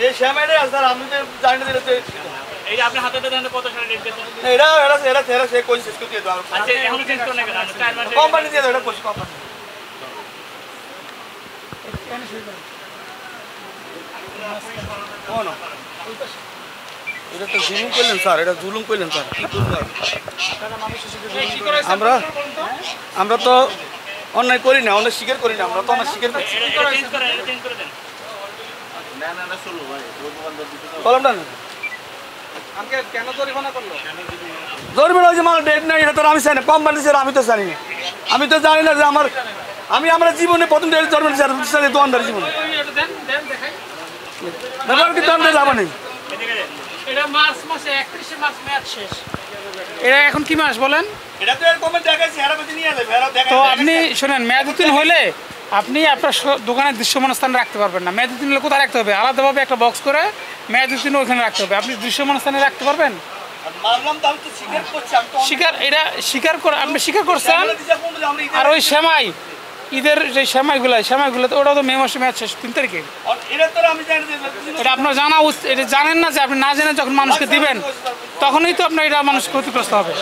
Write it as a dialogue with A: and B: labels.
A: এই শ্যামাইটা স্যার আমি তো জানি না দিলে
B: এই যে আপনি হাতে দেন কত সালে ডেট দিয়েছেন?
A: এরা সে কই শেষ করে দিয়ে দাও।
B: আচ্ছা এখন চেঞ্জ করে না কেন? 4 মাসে
A: কোম্পানি দিয়ে দাও, এটা কইছি কোম্পানি। কোন এটা তো জুলুম করলেন স্যার, এটা জুলুম করলেন স্যার, কি করবো আমরা তো অন্যায় করি না, অন্যায় স্বীকার করি না, আমরা তো অন্যায় স্বীকার করছি।
B: এটা চেঞ্জ করে দেন।
A: কলমটা না জরিমানা হয়েছে, আমার ডেট নাই, এটা তো আমি জানি না, কোম্পানি স্যার আমি তো জানি না, আমি তো জানি না যে আমার জীবনে প্রথম ডেট জরিমানা স্যার দোকানদার জীবনে ব্যাপার কি দোকানদার লাভ নেই।
C: এটা মার্চ মাসে 31 মার্চ মেয়াদ শেষ। এটা এখন কি মাস বলেন?
A: এটা তো এর কমেন্ট দেখাইছি, এরা বেশি নিয়ে যাবে, এরা দেখাই।
C: তো আপনি শুনেন, মেয়াদ উত্তীর্ণ হলে আপনি আপনার দোকানের দৃশ্যমান স্থানে রাখতে পারবেন না। মেয়াদ উত্তীর্ণ হলে কোথায় রাখতে হবে? আলাদাভাবে একটা বক্স করে মেয়াদ উত্তীর্ণ ওখানে রাখতে হবে। আপনি দৃশ্যমান স্থানে রাখতে পারবেন?
A: মানলাম তো, আমি তো স্বীকার করছি, আমি তো
C: এটা স্বীকার করে আপনি স্বীকার করছেন। আর ওই সেমাই ঈদের যে সেমাইগুলো তো ওটাও তো মে মাসে মেয়াদ শেষ 3 তারিখে।
A: এটা তো আমি জানি না,
C: এটা আপনার জানা উচিত। এটা জানেন না যে আপনি না জেনে যখন মানুষকে দিবেন তখনই তো আপনার এটা মানুষ ক্ষতিগ্রস্ত হবে।